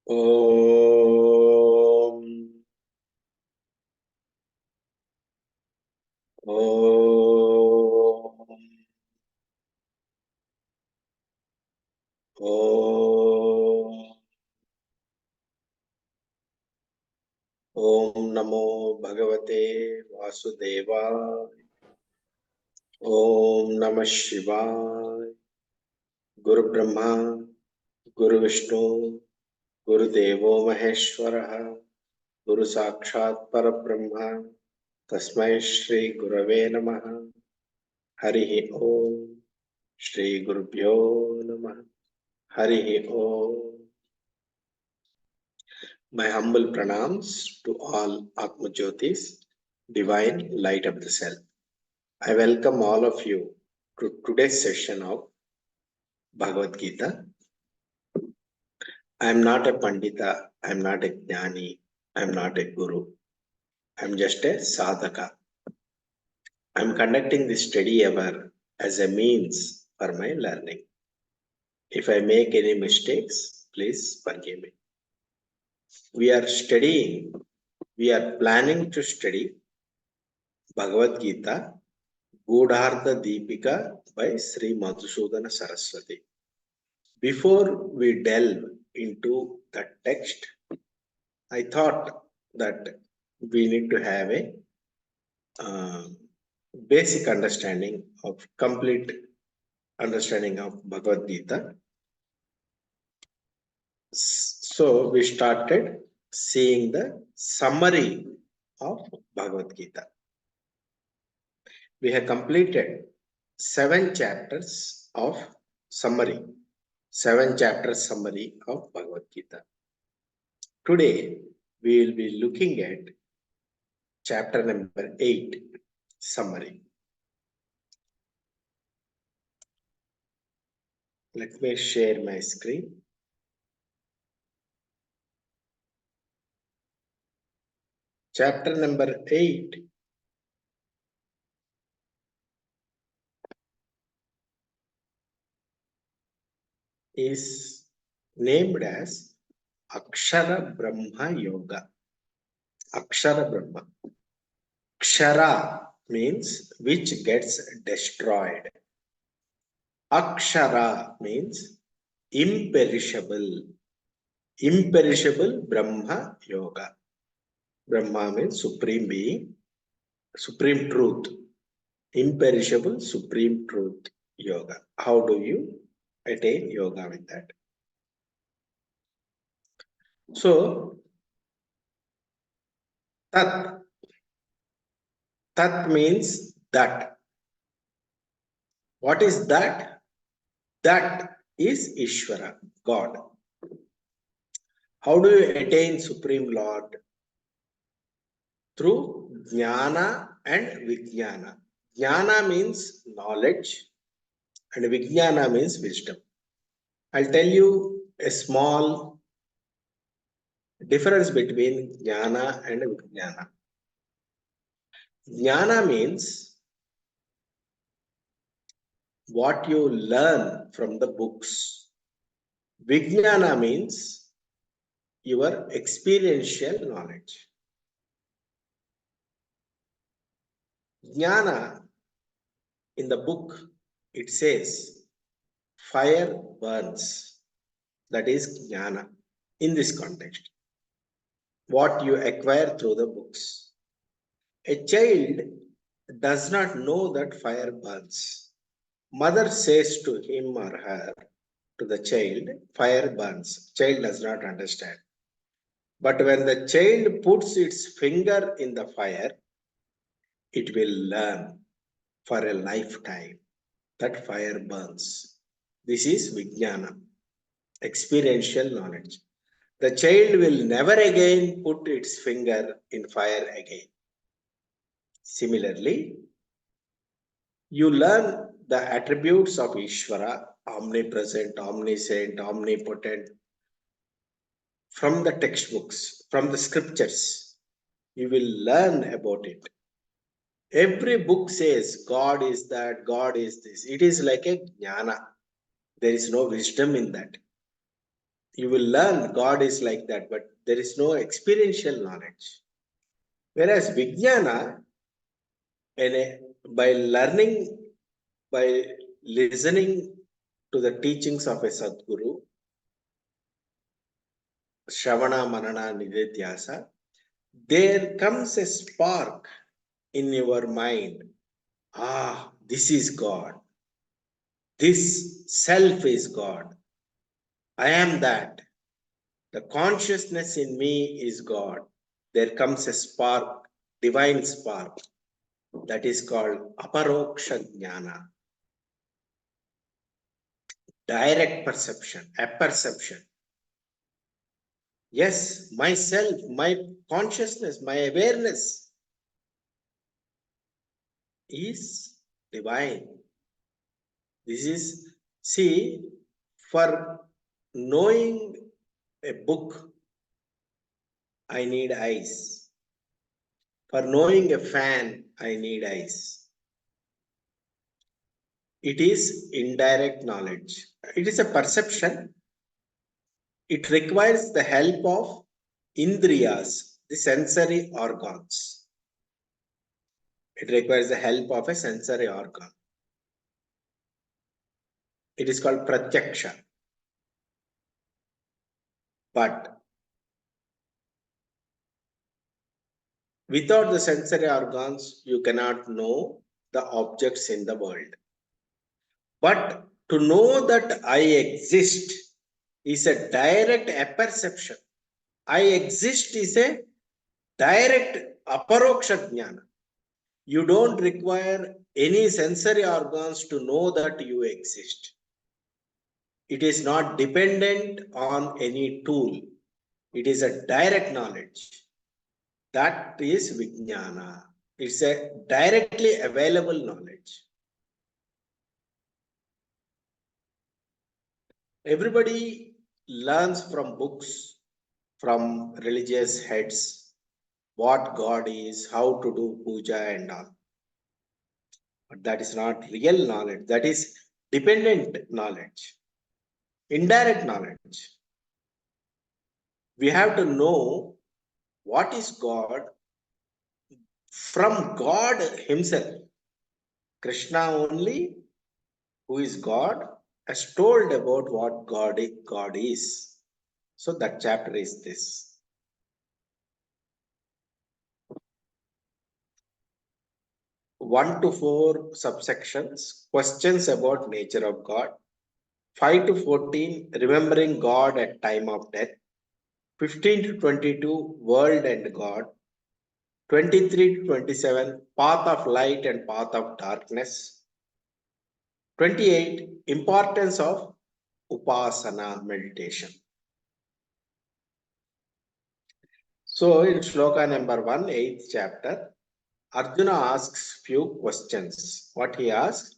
Om. Om. Om. Om Namo Bhagavate Vasudevaya. Om Namah Shivaya. Guru Brahma, Guru Vishnu, Guru Devo Maheshwaraha, Guru Sakshat Parabrahma, Tasmai Shri Gurave Namaha. Harihi Om. Shri Gurubhyo Namaha. Harihi Om. My humble pranams to all Atma Jyotis, divine light of the self. I welcome all of you to today's session of Bhagavad Gita. I am not a Pandita, I am not a Jnani, I am not a Guru. I am just a Sadhaka. I am conducting this study hour as a means for my learning. If I make any mistakes, please forgive me. We are planning to study Bhagavad Gita, Gudhartha Deepika by Sri Madhusudana Saraswati. Before we delve into the text, I thought that we need to have a basic understanding of complete understanding of Bhagavad Gita. So we started seeing the summary of Bhagavad Gita. We have completed 7 chapters of summary. 7 chapters summary of Bhagavad Gita. Today we will be looking at chapter number 8 summary. Let me share my screen. Chapter number 8 is named as Akshara Brahma Yoga. Akshara Brahma. Kshara means which gets destroyed. Akshara means imperishable. Imperishable Brahma Yoga. Brahma means supreme being, supreme truth. Imperishable supreme truth yoga. How do you attain yoga with that? So, Tat. Tat means that. What is that? That is Ishvara, God. How do you attain Supreme Lord? Through Jnana and Vijnana. Jnana means knowledge and Vijnana means wisdom. I'll tell you a small difference between Jnana and Vijnana. Jnana means what you learn from the books. Vijnana means your experiential knowledge. Jnana, in the book, it says, fire burns. That is Jnana in this context. What you acquire through the books. A child does not know that fire burns. Mother says to him or her, to the child, fire burns. Child does not understand. But when the child puts its finger in the fire, it will learn for a lifetime that fire burns. This is Vijnana, experiential knowledge. The child will never again put its finger in fire again. Similarly, you learn the attributes of Ishvara, omnipresent, omniscient, omnipotent, from the textbooks, from the scriptures. You will learn about it. Every book says God is that, God is this. It is like a jnana. There is no wisdom in that. You will learn God is like that, but there is no experiential knowledge. Whereas Vijnana, by learning, by listening to the teachings of a Sadguru, Shravana, Manana, Nididhyasa, there comes a spark in your mind. Ah, this is God. This self is God. I am that. The consciousness in me is God. There comes a spark, divine spark, that is called aparoksha jnana, direct perception, apperception. Yes, myself, my consciousness, my awareness is divine. This is, see, for knowing a book, I need eyes. For knowing a fan, I need eyes. It is indirect knowledge. It is a perception. It requires the help of indriyas, the sensory organs. It requires the help of a sensory organ. It is called pratyaksha. But without the sensory organs, you cannot know the objects in the world. But to know that I exist is a direct apperception. I exist is a direct aparoksha jnana. You don't require any sensory organs to know that you exist. It is not dependent on any tool. It is a direct knowledge. That is Vijnana. It's a directly available knowledge. Everybody learns from books, from religious heads, what God is, how to do puja and all. But that is not real knowledge. That is dependent knowledge, indirect knowledge. We have to know what is God from God himself. Krishna only, who is God, has told about what God is. So that chapter is this. 1 to 4 subsections, questions about nature of God. 5 to 14, remembering God at time of death. 15 to 22, world and God. 23 to 27, path of light and path of darkness. 28, importance of upasana, meditation. So in shloka number 1, 8th chapter, Arjuna asks few questions. What he asks?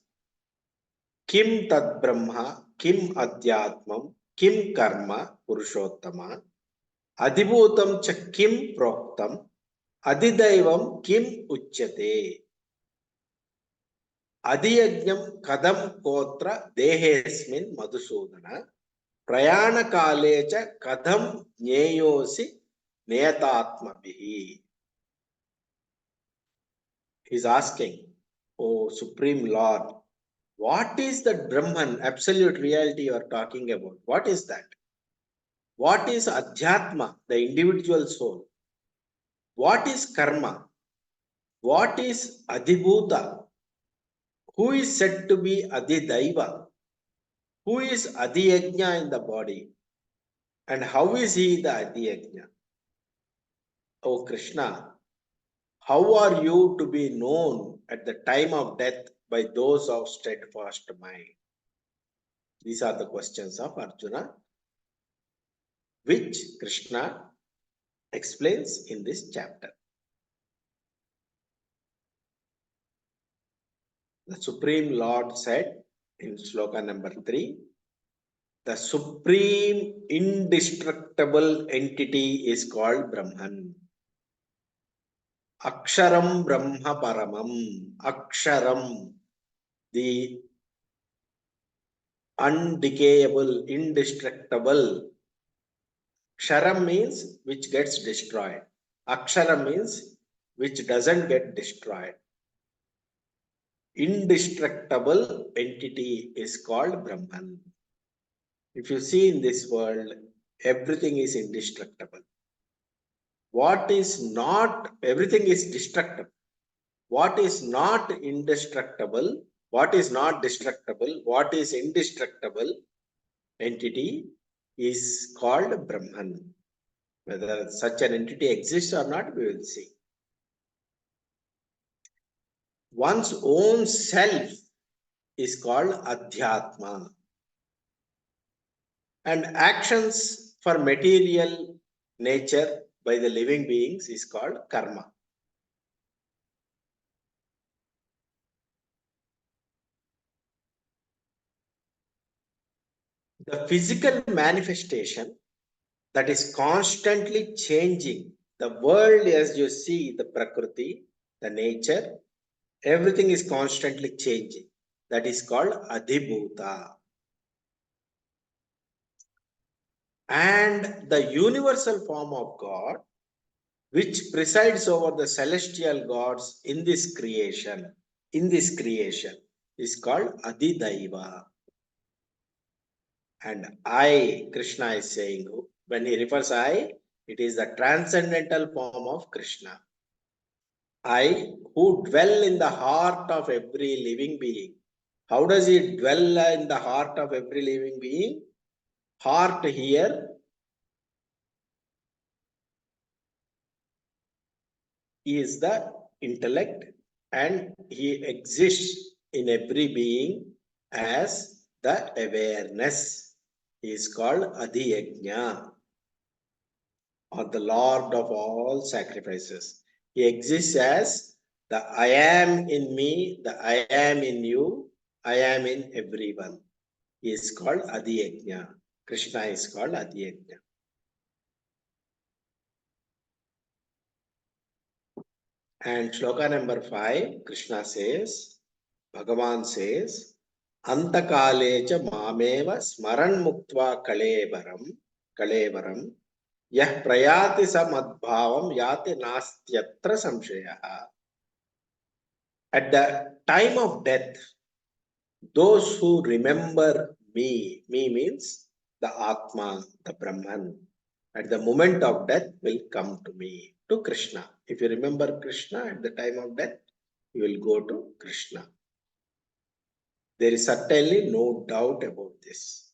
Kim tad brahma, kim adhyatmam, kim karma, purushottama, adhibhutam cha kim proktam, adidaivam kim uchyate. Adiyajnam kadam kotra dehesmin madhusudana, prayana kalecha kadam jneyosi neyatatmabihi. He is asking, O Supreme Lord, what is that Brahman, absolute reality you are talking about? What is that? What is Adhyatma, the individual soul? What is Karma? What is Adhibhuta? Who is said to be Adhidaiva? Who is Adhiyajna in the body? And how is he the Adhiyajna? O Krishna, how are you to be known at the time of death by those of steadfast mind? These are the questions of Arjuna, which Krishna explains in this chapter. The Supreme Lord said in shloka number 3, the supreme indestructible entity is called Brahman. Aksharam Brahma Paramam. Aksharam, the undecayable, indestructible Ksharam means which gets destroyed. Aksharam means which doesn't get destroyed. Indestructible entity is called Brahman. If you see in this world, everything is indestructible. What is not, everything is destructible. What is not indestructible, what is not destructible, what is indestructible entity is called Brahman. Whether such an entity exists or not, we will see. One's own self is called Adhyatma. And actions for material nature by the living beings is called karma. The physical manifestation that is constantly changing. The world, as you see, the Prakriti, the nature, everything is constantly changing. That is called Adhibhuta. And the universal form of God, which presides over the celestial gods in this creation, is called Adidaiva. And I, Krishna is saying, when he refers I, it is the transcendental form of Krishna. I, who dwell in the heart of every living being. How does he dwell in the heart of every living being? Heart here is the intellect, and he exists in every being as the awareness. He is called Adhiyajna, or the Lord of all sacrifices. He exists as the I am in me, the I am in you, I am in everyone. He is called Adhiyajna. Krishna is called Adhiyajna. And shloka number 5, Krishna says, Bhagavan says, Antakalecha mameva smaran muktva kalevaram yah prayati samadbhavam yati nastyatra samshayaha. At the time of death, those who remember me means the Atma, the Brahman, at the moment of death will come to me, to Krishna. If you remember Krishna at the time of death, you will go to Krishna. There is certainly no doubt about this.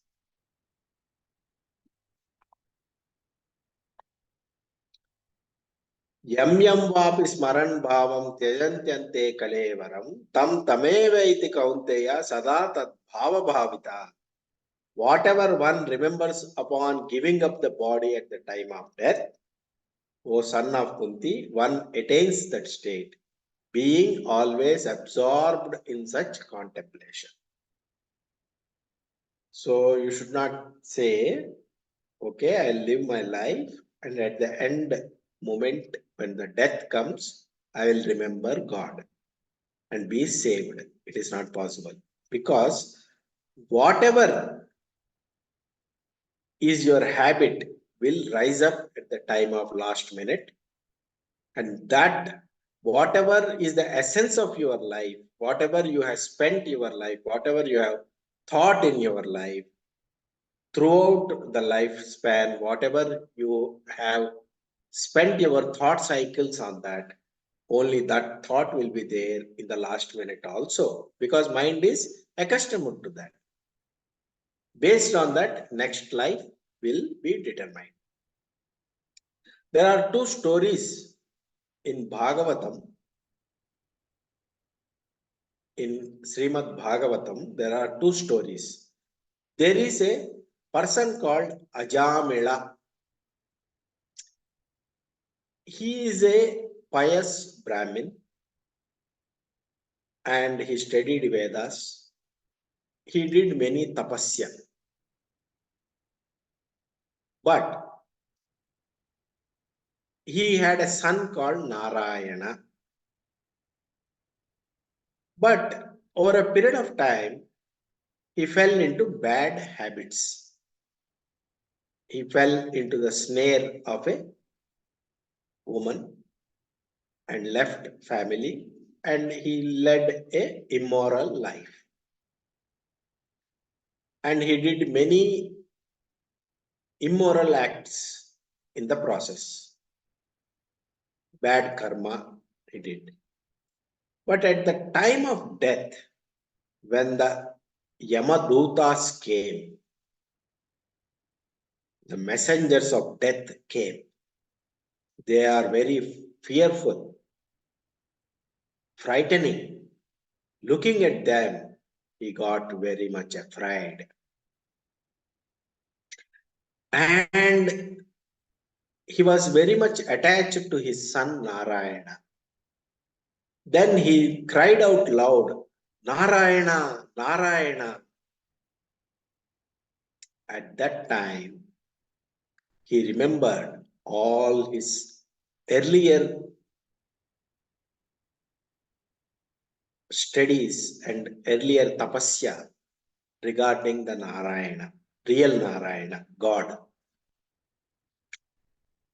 Yam yam vapi smaran bhavam tyajantyante kalevaram tam tameva iti kaunteya sada tad bhava bhavita. Whatever one remembers upon giving up the body at the time of death, O son of Kunti, one attains that state, being always absorbed in such contemplation. So you should not say, okay, I'll live my life, and at the end moment when the death comes, I will remember God and be saved. It is not possible, because whatever is your habit will rise up at the time of last minute, and that whatever is the essence of your life, whatever you have spent your life, whatever you have thought in your life, throughout the lifespan, whatever you have spent your thought cycles on that, only that thought will be there in the last minute also, because mind is accustomed to that. Based on that, next life will be determined. There are two stories in Bhagavatam. In Srimad Bhagavatam, there are two stories. There is a person called Ajamila. He is a pious Brahmin and he studied Vedas. He did many tapasya. But he had a son called Narayana. But over a period of time, he fell into bad habits. he fell into the snare of a woman and left family, and he led a immoral life. And he did many immoral acts in the process. Bad karma he did. But at the time of death, when the Yamadutas came, the messengers of death came. They are very fearful, frightening. Looking at them, he got very much afraid. And he was very much attached to his son Narayana. Then he cried out loud, Narayana, Narayana. At that time, he remembered all his earlier studies and earlier tapasya regarding the Narayana, real Narayana, God.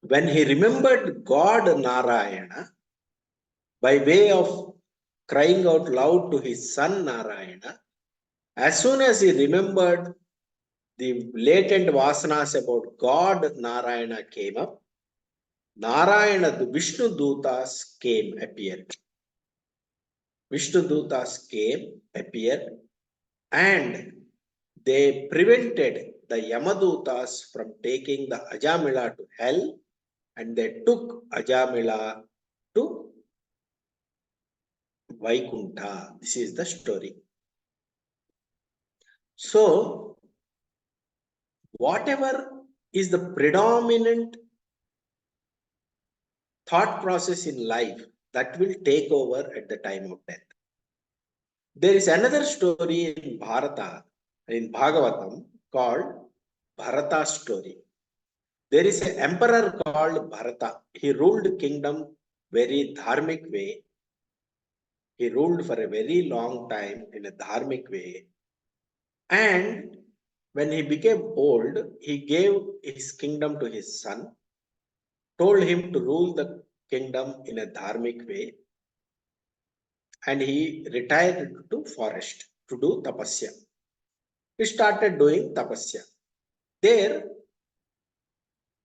When he remembered God Narayana, by way of crying out loud to his son Narayana, as soon as he remembered the latent vasanas about God Narayana came up, Narayana, the Vishnu Dutas appeared. Vishnu Dutas appeared, and they prevented the Yamadutas from taking the Ajamila to hell, and they took Ajamila to Vaikuntha. This is the story. So, whatever is the predominant thought process in life, that will take over at the time of death. There is another story in Bharata, in Bhagavatam, called Bharata's story. There is an emperor called Bharata. He ruled kingdom very dharmic way. He ruled for a very long time in a dharmic way. And when he became old, he gave his kingdom to his son, told him to rule the kingdom in a dharmic way, and he retired to forest to do tapasya. He started doing tapasya. There,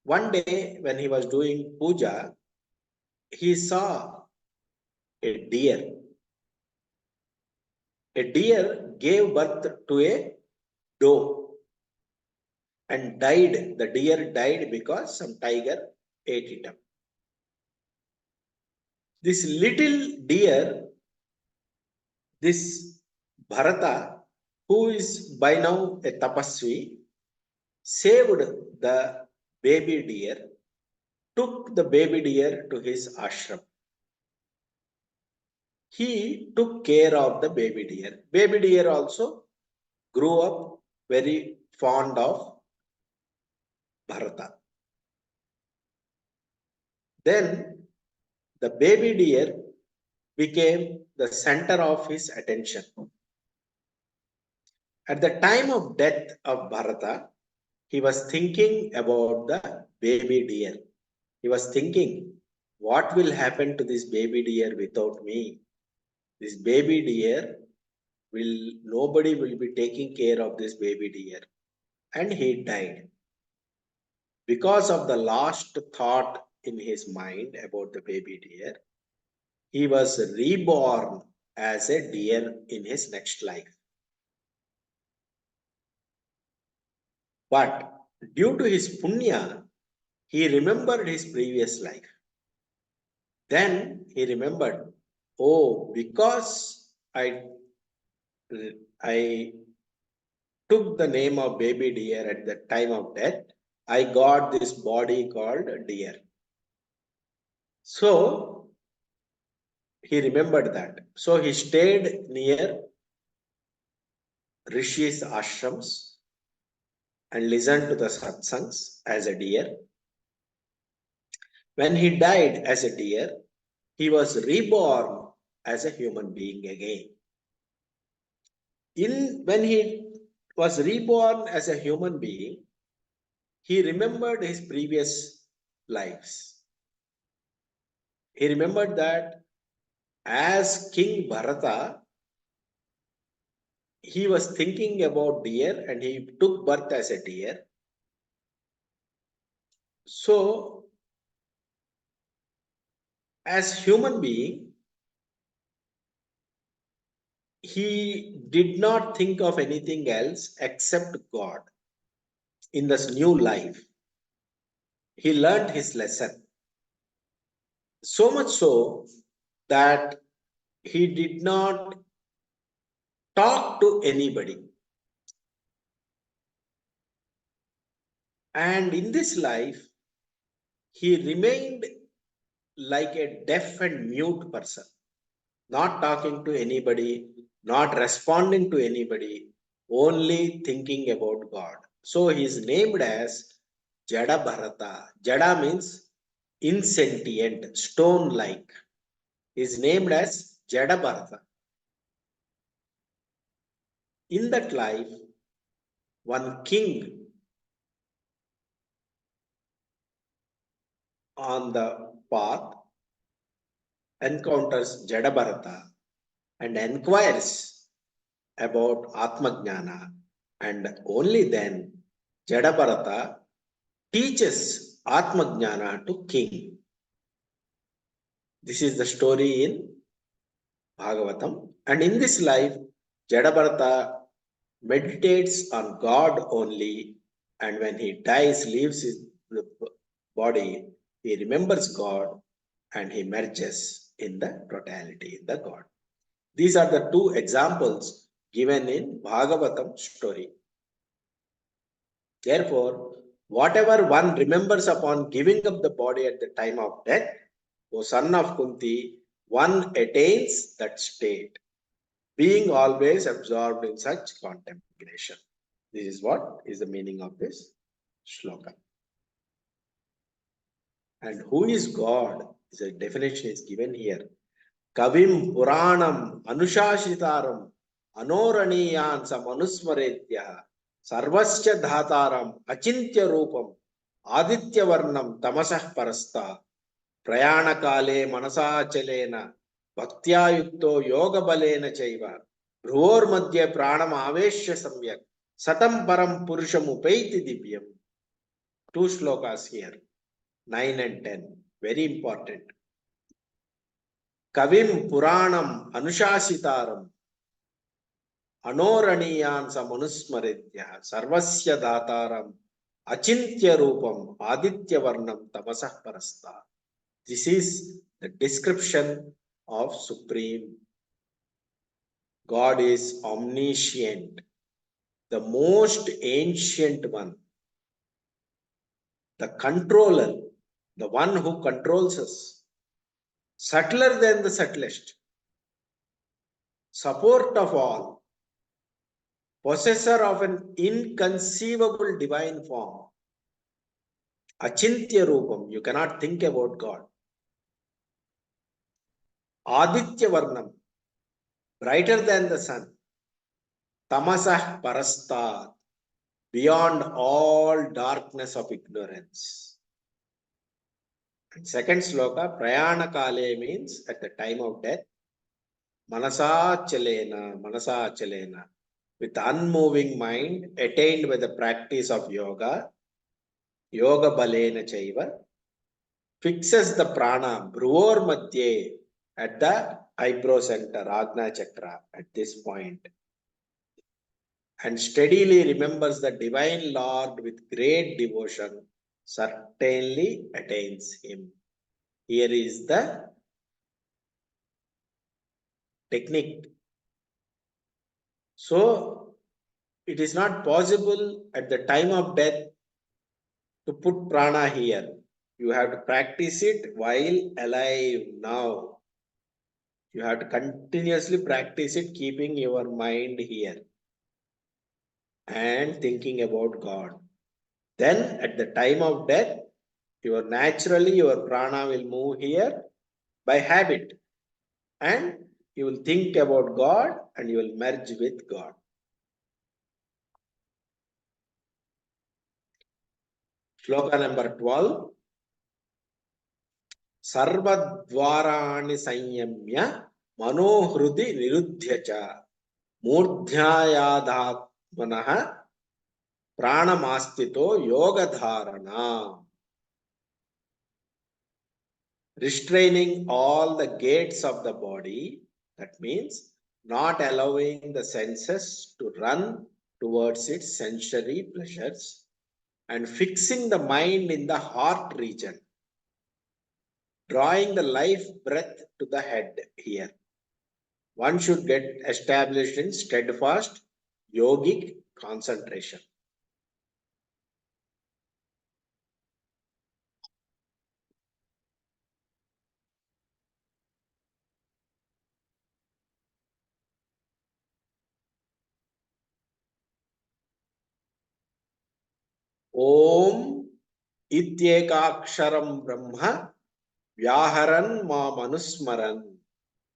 one day when he was doing puja, he saw a deer. A deer gave birth to a doe and died. The deer died because some tiger ate it up. This little deer, this Bharata, who is by now a tapasvi, saved the baby deer, took the baby deer to his ashram. He took care of the baby deer. Baby deer also grew up very fond of Bharata. Then the baby deer became the center of his attention. At the time of death of Bharata, he was thinking about the baby deer. He was thinking, what will happen to this baby deer without me? This baby deer nobody will be taking care of this baby deer. And he died. Because of the last thought in his mind about the baby deer, he was reborn as a deer in his next life. But due to his punya, he remembered his previous life. Then he remembered, oh, because I took the name of baby deer at the time of death, I got this body called deer. So he remembered that. So he stayed near Rishi's ashrams and listened to the satsangs as a deer. When he died as a deer, he was reborn as a human being again. When he was reborn as a human being, he remembered his previous lives. He remembered that as King Bharata, he was thinking about deer and he took birth as a deer. So, as human being, he did not think of anything else except God in this new life. He learned his lesson. So much so that he did not talk to anybody. And in this life, he remained like a deaf and mute person, not talking to anybody, not responding to anybody, only thinking about God. So he is named as Jada Bharata. Jada means insentient, stone like. He is named as Jada Bharata. In that life, one king on the path encounters Jada Bharata and inquires about Atmajnana, and only then Jada Bharata teaches Atmajnana to king. This is the story in Bhagavatam. And in this life, Jada meditates on God only, and when he dies, leaves his body, he remembers God and he merges in the totality, in the God. These are the two examples given in Bhagavatam story. Therefore, whatever one remembers upon giving up the body at the time of death, O son of Kunti, one attains that state, being always absorbed in such contemplation. This is what is the meaning of this shloka. And who is God? The definition is given here. Kavim Puranam Anushashitaram Anoraniyan Samanusmaretya Sarvasya Dhataram Achintya Rupam Aditya Varnam Tamasah Parasta Prayana Kale Manasachalena Bhaktya Yoga Balena Chaiva Bhruvor Madhya Pranam Aveshya Samyak Satam Param Purusham Upaiti Divyam. Two shlokas here, 9 and 10. Very important. Kavim Puranam Anushasitaram Anoraniyan Samanusmaritya Sarvasya Dhataram Achintya Rupam Aditya Varnam Tamasah Parasta. This is the description of Supreme. God is omniscient, the most ancient one, the controller, the one who controls us, subtler than the subtlest, support of all, possessor of an inconceivable divine form, Achintya Rupam, you cannot think about God, Aditya Varnam, brighter than the sun, Tamasah Parastat, beyond all darkness of ignorance. And second sloka, Prayana Kale means at the time of death, Manasa Chalena, with unmoving mind attained by the practice of yoga, Yoga Balena Chaiva, fixes the prana, Bhruvor Madhye, at the eyebrow center, Agna Chakra, at this point, and steadily remembers the divine Lord with great devotion, certainly attains him. Here is the technique. So, it is not possible at the time of death to put prana here. You have to practice it while alive now. You have to continuously practice it, keeping your mind here and thinking about God. Then at the time of death, naturally your prana will move here by habit, and you will think about God and you will merge with God. Shloka number 12. Sarvadvarani sanyamya manohrudi niruddhyacha murdhyayadhatmanaha pranamastito yogadharana. Restraining all the gates of the body, that means not allowing the senses to run towards its sensory pleasures, and fixing the mind in the heart region, drawing the life breath to the head here. One should get established in steadfast yogic concentration. Om ityekaksharam brahma vyaharan manusmaran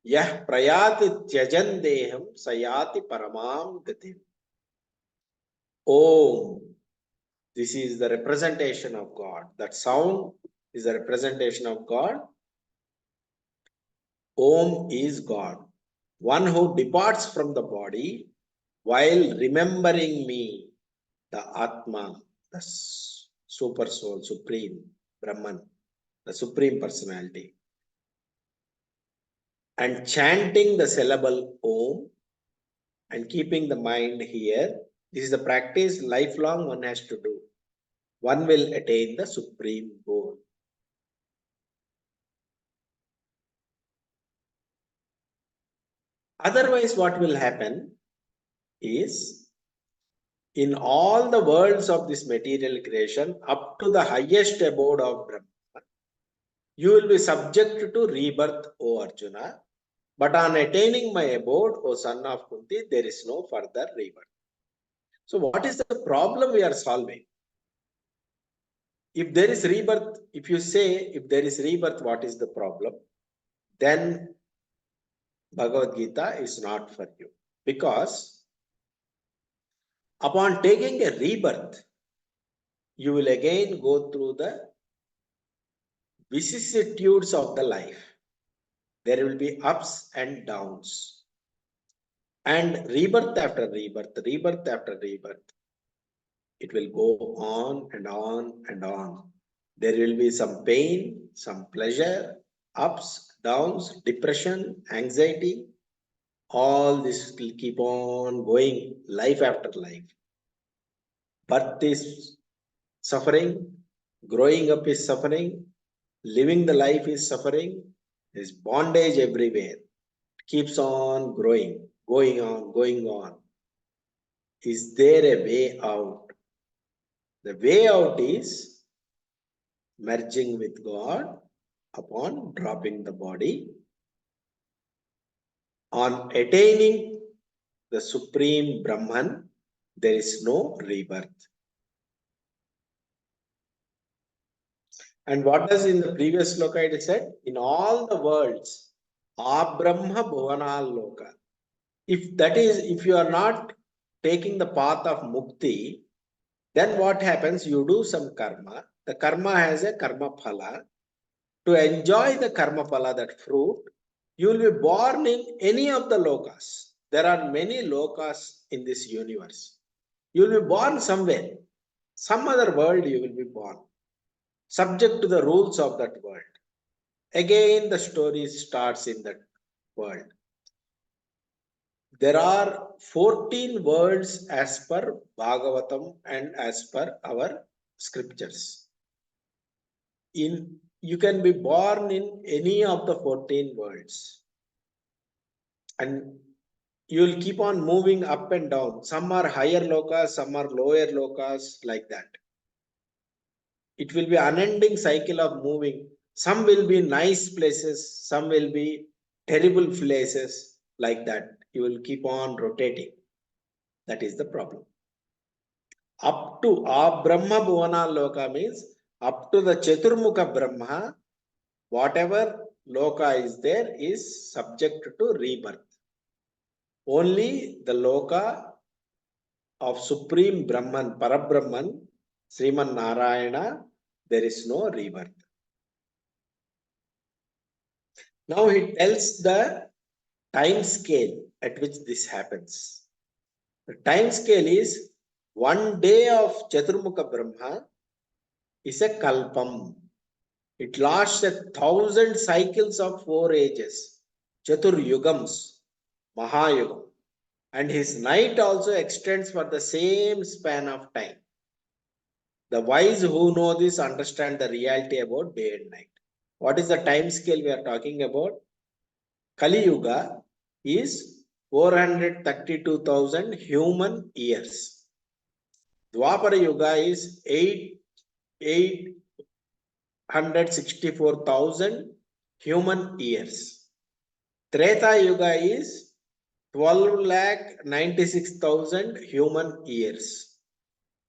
yah prayati tyajan deham sayati paramam gatim. Om. This is the representation of God. That sound is the representation of God. Om is God. One who departs from the body while remembering me, the Atma, the super soul, supreme Brahman, the supreme personality, and chanting the syllable Om and keeping the mind here. This is the practice lifelong one has to do. One will attain the supreme goal. Otherwise, what will happen is, in all the worlds of this material creation, up to the highest abode of Brahma, you will be subject to rebirth, O Arjuna. But on attaining my abode, O son of Kunti, there is no further rebirth. So what is the problem we are solving? If there is rebirth, if you say, if there is rebirth, what is the problem? Then Bhagavad Gita is not for you. Because upon taking a rebirth, you will again go through the vicissitudes of the life. There will be ups and downs. And rebirth after rebirth, rebirth after rebirth, it will go on and on and on. There will be some pain, some pleasure, ups, downs, depression, anxiety. All this will keep on going, life after life. Birth is suffering, growing up is suffering, living the life is suffering. There's bondage everywhere. It keeps on growing, going on, going on. Is there a way out? The way out is merging with God upon dropping the body. On attaining the supreme Brahman, there is no rebirth. And what does in the previous sloka it said? In all the worlds, Abrahma Bhuvana Loka. If that is, if you are not taking the path of mukti, then what happens? You do some karma. The karma has a karma phala. To enjoy the karma phala, that fruit, you will be born in any of the lokas. There are many lokas in this universe. You will be born somewhere. Some other world you will be born, subject to the rules of that world. Again, the story starts in that world. There are 14 worlds as per Bhagavatam and as per our scriptures. You can be born in any of the 14 worlds. And you will keep on moving up and down. Some are higher lokas, some are lower lokas, like that. It will be unending cycle of moving. Some will be nice places, some will be terrible places, like that. You will keep on rotating. That is the problem. Up to Brahma Bhuvana Loka means up to the Chaturmukha Brahma, whatever loka is there is subject to rebirth. Only the loka of Supreme Brahman, Parabrahman, Sriman Narayana, there is no rebirth. Now he tells the time scale at which this happens. The time scale is 1 day of Chaturmukha Brahma is a kalpam. It lasts 1,000 cycles of 4 ages, Chatur Yugams, Mahayugam. And his night also extends for the same span of time. The wise who know this understand the reality about day and night. What is the time scale we are talking about? Kali Yuga is 432,000 human years. Dwapara Yuga is 864,000 human years. Treta Yuga is 12,96,000 human years.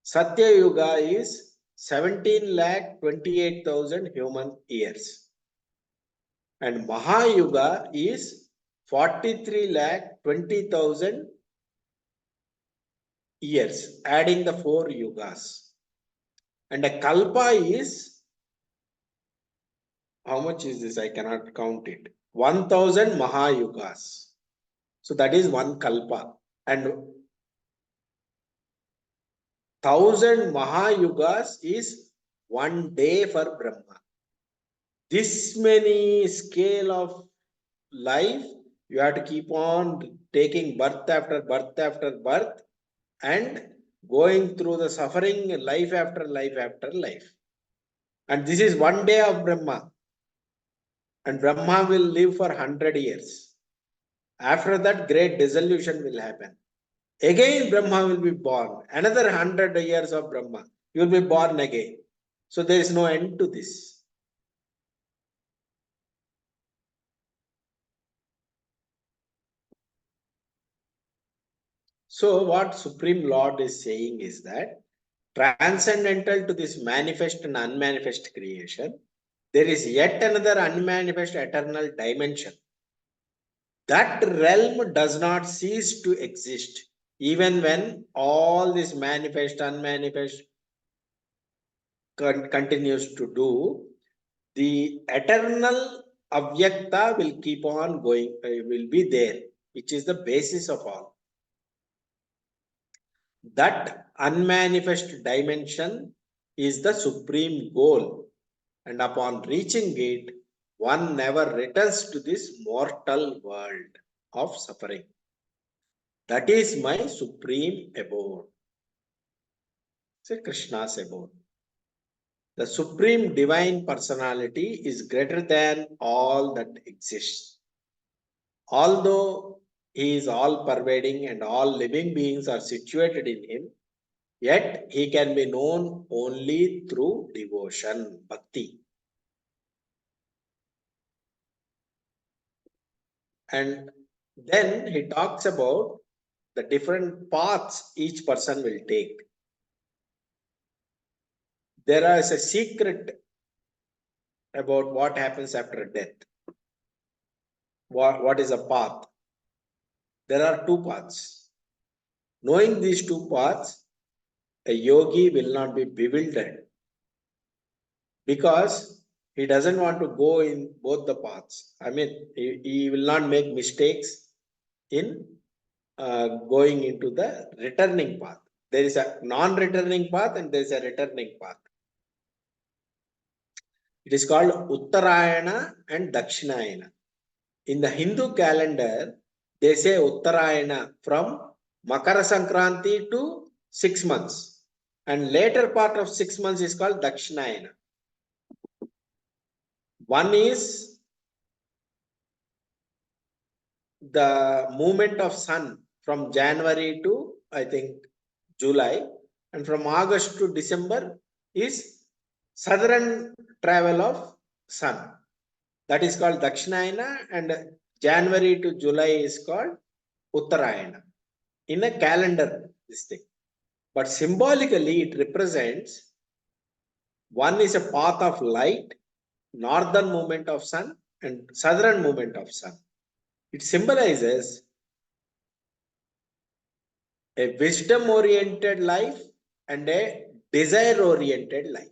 Satya Yuga is 17,28,000 human years. And Mahayuga is 43,20,000 years, adding the 4 yugas. And a kalpa is, how much is this? I cannot count it. 1,000 Mahayugas. So that is one kalpa. And 1,000 Mahayugas is 1 day for Brahma. This many scale of life, you have to keep on taking birth after birth after birth and going through the suffering life after life after life. And this is 1 day of Brahma. And Brahma will live for 100 years. After that, great dissolution will happen. Again, Brahma will be born. Another 100 years of Brahma. You will be born again. So there is no end to this. So what Supreme Lord is saying is that transcendental to this manifest and unmanifest creation, there is yet another unmanifest eternal dimension. That realm does not cease to exist, even when all this manifest, unmanifest continues to do. The eternal avyakta will keep on going, will be there, which is the basis of all. That unmanifest dimension is the supreme goal, and upon reaching it, one never returns to this mortal world of suffering. That is my supreme abode. Say Krishna's abode. The supreme divine personality is greater than all that exists. Although he is all pervading and all living beings are situated in him, yet he can be known only through devotion, bhakti. And then he talks about the different paths each person will take. There is a secret about what happens after death. What is a path? There are 2 paths. Knowing these 2 paths, a yogi will not be bewildered because he doesn't want to go in both the paths. I mean, he will not make mistakes in going into the returning path. There is a non-returning path and there is a returning path. It is called Uttarayana and Dakshinayana. In the Hindu calendar, they say Uttarayana from Makara Sankranti to 6 months. And later part of 6 months is called Dakshinayana. One is the movement of sun from January to, I think, July. And from August to December is southern travel of sun. That is called Dakshinayana, and January to July is called Uttarayana. In a calendar, this thing. But symbolically, it represents one is a path of light, northern movement of sun, and southern movement of sun. It symbolizes a wisdom-oriented life and a desire-oriented life.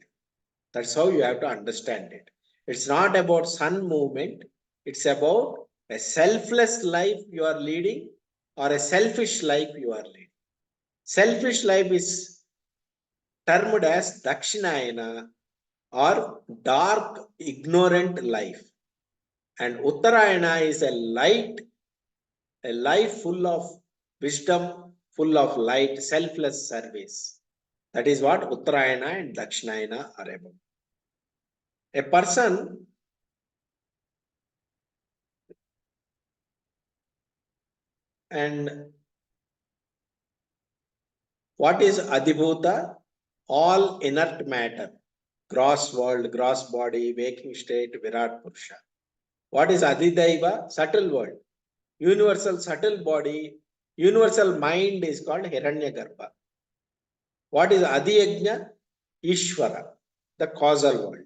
That's how you have to understand it. It's not about sun movement. It's about a selfless life you are leading or a selfish life you are leading. Selfish life is termed as Dakshinayana or dark, ignorant life. And Uttarayana is a life full of wisdom, full of light, selfless service. That is what Uttarayana and Dakshinayana are about. A person and what is Adhibhuta? All inert matter, gross world, gross body, waking state, Virat Purusha. What is Adhidaiva? Subtle world. Universal subtle body, universal mind is called Hiranyagarbha. What is Adhiyajna? Ishvara, the causal world.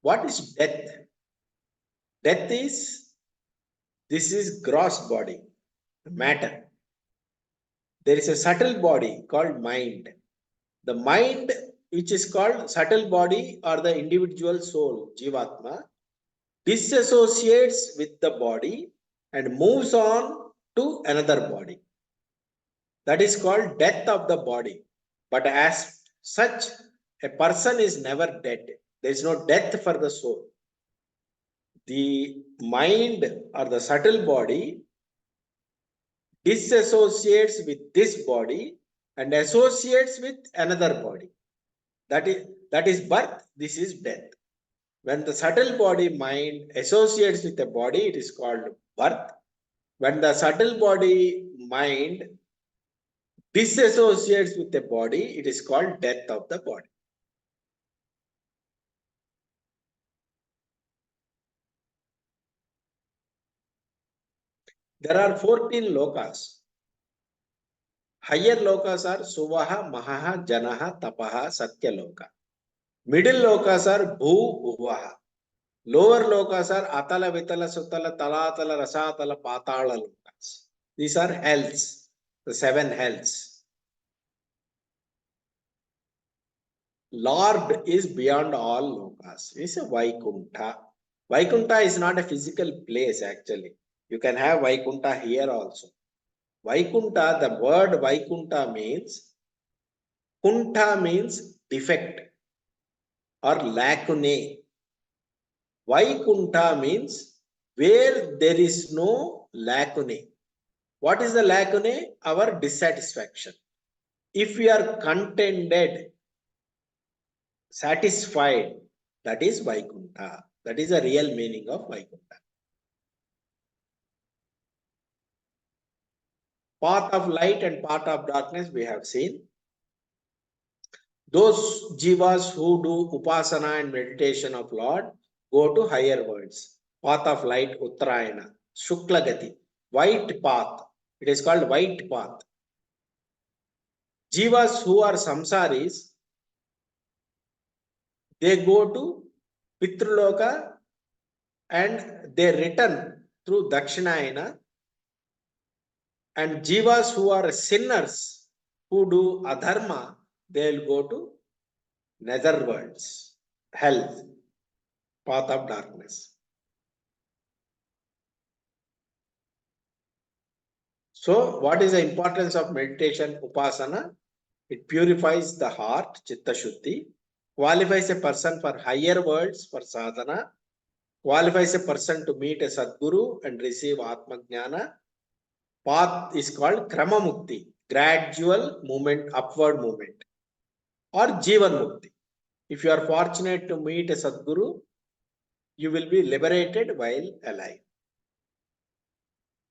What is death? Death is, this is gross body, matter. There is a subtle body called mind. The mind, which is called subtle body or the individual soul, Jivatma, disassociates with the body and moves on to another body. That is called death of the body. But as such, a person is never dead. There is no death for the soul. The mind or the subtle body disassociates with this body and associates with another body. That is birth, this is death. When the subtle body mind associates with a body, it is called birth. When the subtle body mind disassociates with the body, it is called death of the body. There are 14 lokas. Higher lokas are Suvaha, Mahaha, Janaha, Tapaha, Satya loka. Middle lokas are Bhu, Bhuvaha. Lower lokas are Atala, Vitala, Sutala, Talatala, Rasatala, Patala lokas. These are hells, the 7 hells. Lord is beyond all lokas. It's a Vaikuntha. Vaikuntha is not a physical place actually. You can have Vaikuntha here also. Vaikuntha, the word Vaikuntha means, Kuntha means defect or lacunae. Vaikuntha means where there is no lacunae. What is the lacunae? Our dissatisfaction. If we are contented, satisfied, that is Vaikuntha. That is the real meaning of Vaikuntha. Path of light and path of darkness we have seen. Those jivas who do upasana and meditation of Lord go to higher worlds. Path of light, Uttarayana, Shuklagati, white path. It is called white path. Jivas who are samsaris, they go to Pitruloka and they return through Dakshinayana. And jivas who are sinners, who do adharma, they will go to nether worlds, hell, path of darkness. So, what is the importance of meditation, upasana? It purifies the heart, chitta shuddhi, qualifies a person for higher worlds, for sadhana, qualifies a person to meet a Sadguru and receive Atma Jnana. Path is called Krama Mukti, gradual movement, upward movement, or Jivan Mukti. If you are fortunate to meet a Sadguru, you will be liberated while alive.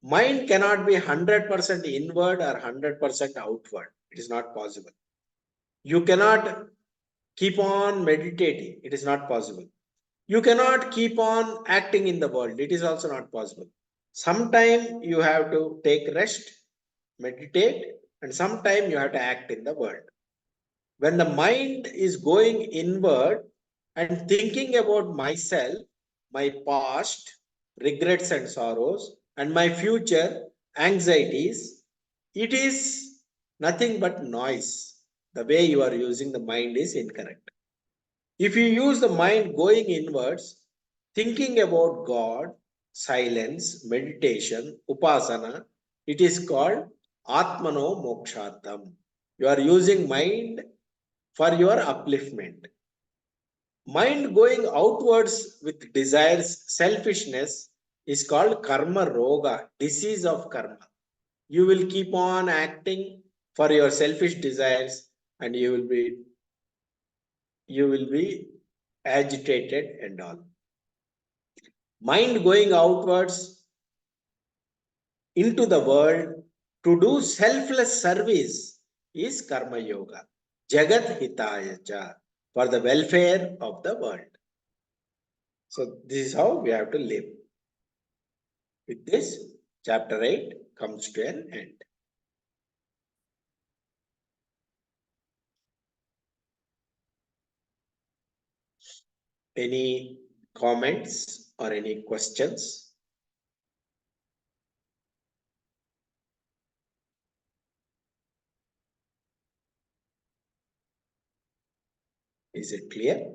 Mind cannot be 100% inward or 100% outward. It is not possible. You cannot keep on meditating. It is not possible. You cannot keep on acting in the world. It is also not possible. Sometime you have to take rest, meditate, and sometime you have to act in the world. When the mind is going inward and thinking about myself, my past, regrets and sorrows, and my future anxieties, it is nothing but noise. The way you are using the mind is incorrect. If you use the mind going inwards, thinking about God, silence, meditation, upasana, it is called Atmano Mokshatam. You are using mind for your upliftment. Mind going outwards with desires, selfishness is called karma roga, disease of karma. You will keep on acting for your selfish desires and you will be agitated and all. Mind going outwards into the world to do selfless service is karma yoga. Jagat hitaya cha, for the welfare of the world. So this is how we have to live. With this, chapter 8 comes to an end. Any comments or any questions? Is it clear?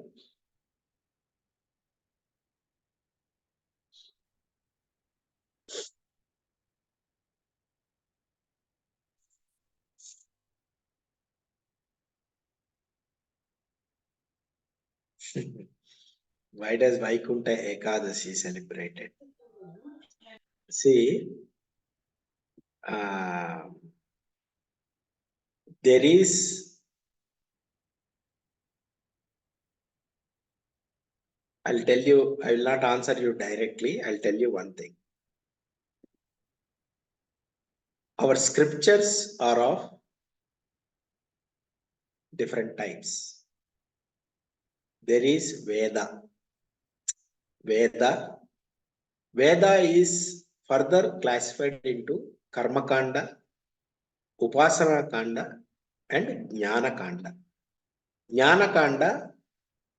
Why does Vaikunta Ekadasi celebrated? See, there is, I'll tell you, I will not answer you directly. I'll tell you one thing. Our scriptures are of different types. There is Veda. Veda. Veda is further classified into Karma Kanda, Upasana Kanda, and Jnana Kanda. Jnana Kanda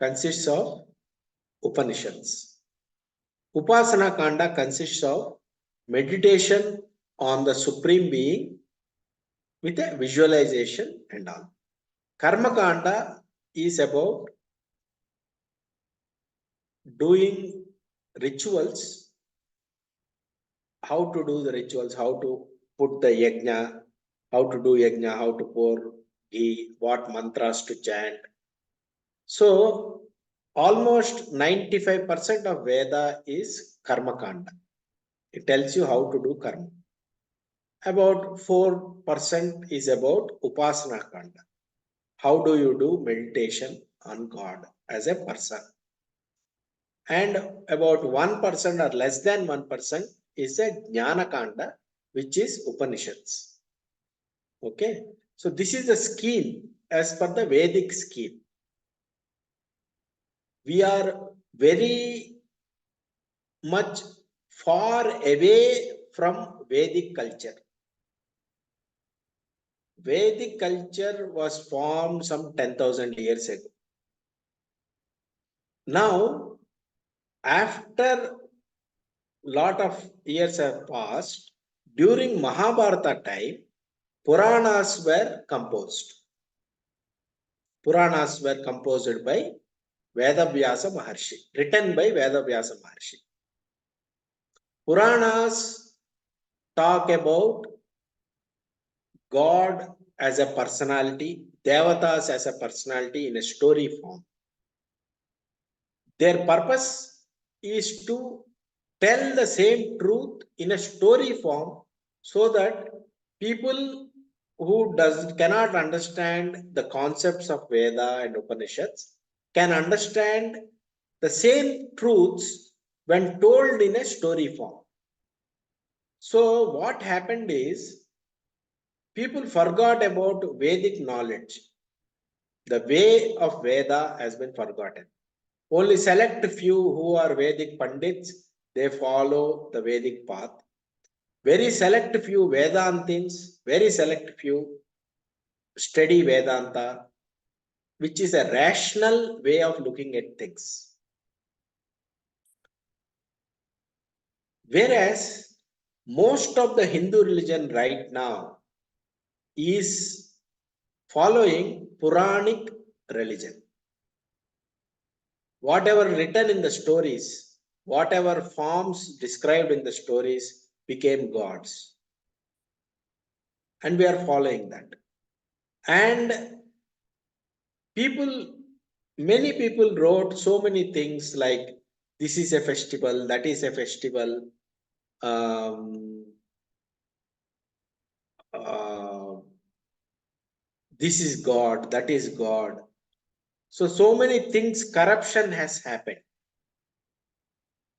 consists of Upanishads. Upasana Kanda consists of meditation on the Supreme Being with a visualization and all. Karma Kanda is about doing rituals, how to do the rituals, how to put the yajna, how to do yajna, how to pour ghee, what mantras to chant. So almost 95% of Veda is Karma Kanda. It tells you how to do karma. About 4% is about Upasana Kanda. How do you do meditation on God as a person? And about 1% or less than 1% is a Jnana Kanda, which is Upanishads. Okay, so this is the scheme as per the Vedic scheme. We are very much far away from Vedic culture. Vedic culture was formed some 10,000 years ago. Now, after lot of years have passed, during Mahabharata time, Puranas were composed. Puranas were composed by Vedavyasa Maharshi, written by Vedavyasa Maharshi. Puranas talk about God as a personality, Devatas as a personality in a story form. Their purpose is to tell the same truth in a story form so that people who cannot understand the concepts of Veda and Upanishads can understand the same truths when told in a story form. So what happened is people forgot about Vedic knowledge. The way of Veda has been forgotten. Only select few who are Vedic Pandits, they follow the Vedic path. Very select few Vedantins, very select few study Vedanta, which is a rational way of looking at things. Whereas most of the Hindu religion right now is following Puranic religion. Whatever written in the stories, whatever forms described in the stories became gods. And we are following that. And many people wrote so many things like this is a festival, that is a festival. Uh, this is God, that is God. So many things, corruption has happened.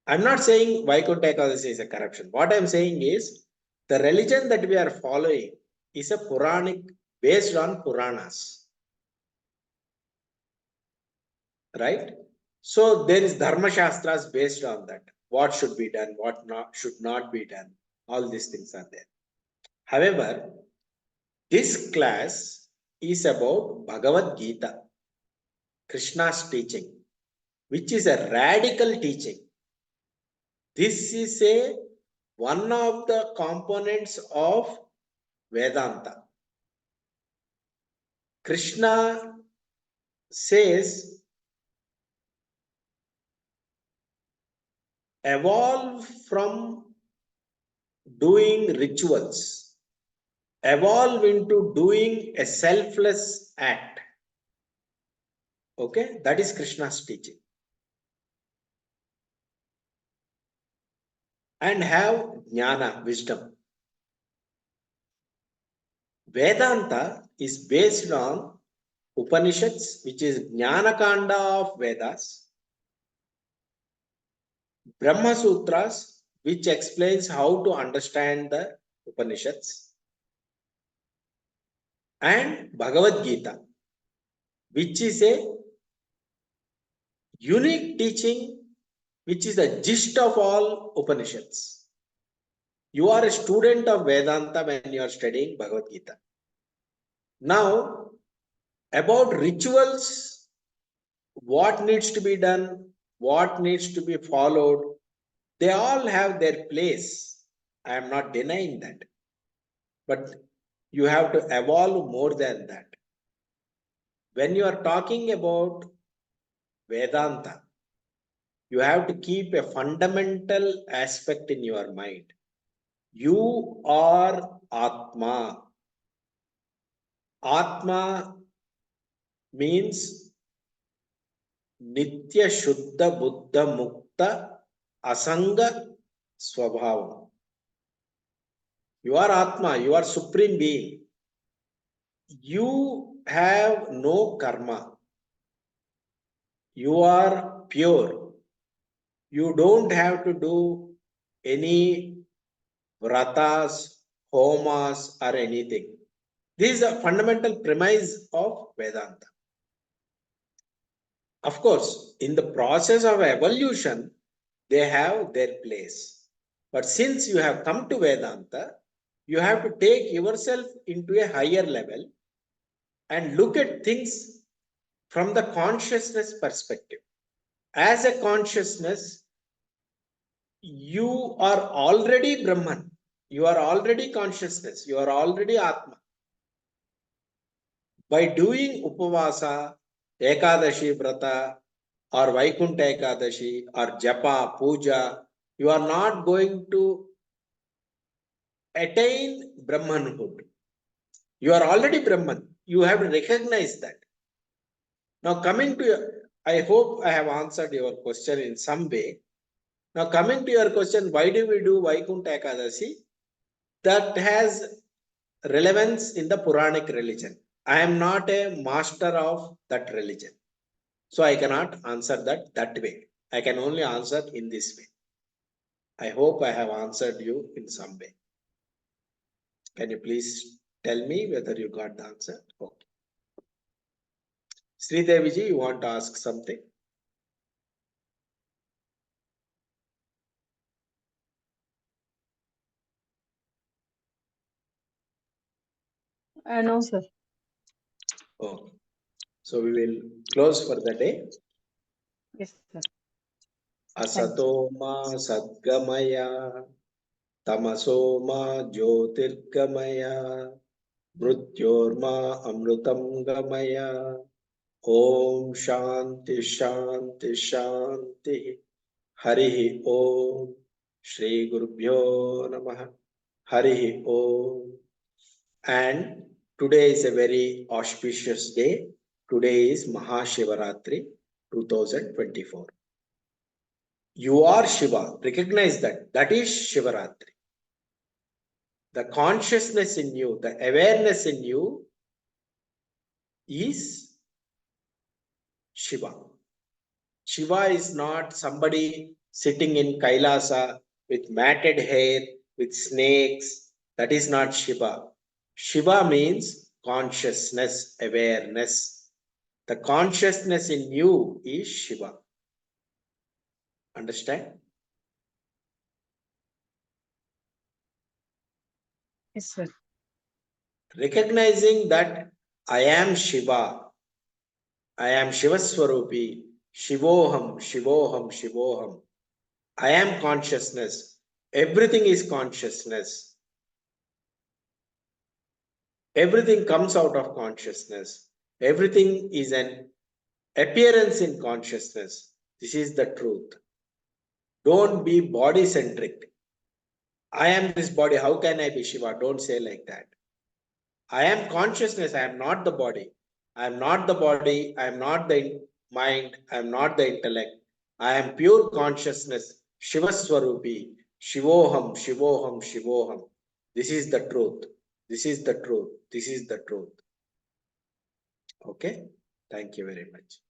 I'm not saying Vaikuntha Ekadasi is a corruption. What I'm saying is the religion that we are following is a Puranic, based on Puranas. Right? So there is Dharma Shastras based on that. What should be done, what should not be done. All these things are there. However, this class is about Bhagavad Gita, Krishna's teaching, which is a radical teaching. This is one of the components of Vedanta. Krishna says, evolve from doing rituals, evolve into doing a selfless act. Okay, that is Krishna's teaching. And have jnana, wisdom. Vedanta is based on Upanishads, which is Jnana Kanda of Vedas, Brahma Sutras, which explains how to understand the Upanishads, and Bhagavad Gita, which is a unique teaching, which is the gist of all Upanishads. You are a student of Vedanta when you are studying Bhagavad Gita. Now, about rituals, what needs to be done, what needs to be followed, they all have their place. I am not denying that. But you have to evolve more than that. When you are talking about Vedanta, you have to keep a fundamental aspect in your mind. You are Atma. Atma means Nitya Shuddha Buddha Mukta Asanga Swabhavam. You are Atma, you are Supreme Being. You have no karma. You are pure. You don't have to do any vratas, homas, or anything. This is a fundamental premise of Vedanta. Of course, in the process of evolution, they have their place. But since you have come to Vedanta, you have to take yourself into a higher level and look at things from the consciousness perspective. As a consciousness, you are already Brahman. You are already consciousness. You are already Atma. By doing Upavasa, Ekadashi Vrata, or Vaikuntha Ekadashi, or Japa, Puja, you are not going to attain Brahmanhood. You are already Brahman. You have to recognize that. Now, coming to I hope I have answered your question in some way. Now, coming to your question, why do we do Vaikuntha Ekadashi? That has relevance in the Puranic religion. I am not a master of that religion. So I cannot answer that way. I can only answer in this way. I hope I have answered you in some way. Can you please tell me whether you got the answer? Okay. Sri Deviji, you want to ask something? No, sir. Okay. So we will close for the day. Yes, sir. Asato ma sadgamaya, tamaso ma jyotirgamaya, mrityorma amrutam gamaya. Om Shanti Shanti Shanti. Harihi Om. Shri Gurubhyo Namaha. Harihi Om. And today is a very auspicious day. Today is Mahashivaratri 2024. You are Shiva. Recognize that. That is Shivaratri. The consciousness in you, the awareness in you is Shiva. Shiva is not somebody sitting in Kailasa with matted hair, with snakes. That is not Shiva. Shiva means consciousness, awareness. The consciousness in you is Shiva. Understand? Yes, sir. Recognizing that I am Shiva, I am Shivaswarupi, Shivoham, Shivoham, Shivoham. I am consciousness. Everything is consciousness. Everything comes out of consciousness. Everything is an appearance in consciousness. This is the truth. Don't be body centric. I am this body. How can I be Shiva? Don't say like that. I am consciousness. I am not the body. I am not the body. I am not the mind. I am not the intellect. I am pure consciousness. Shivaswarupi. Shivoham, Shivoham, Shivoham. This is the truth. This is the truth. This is the truth. Okay. Thank you very much.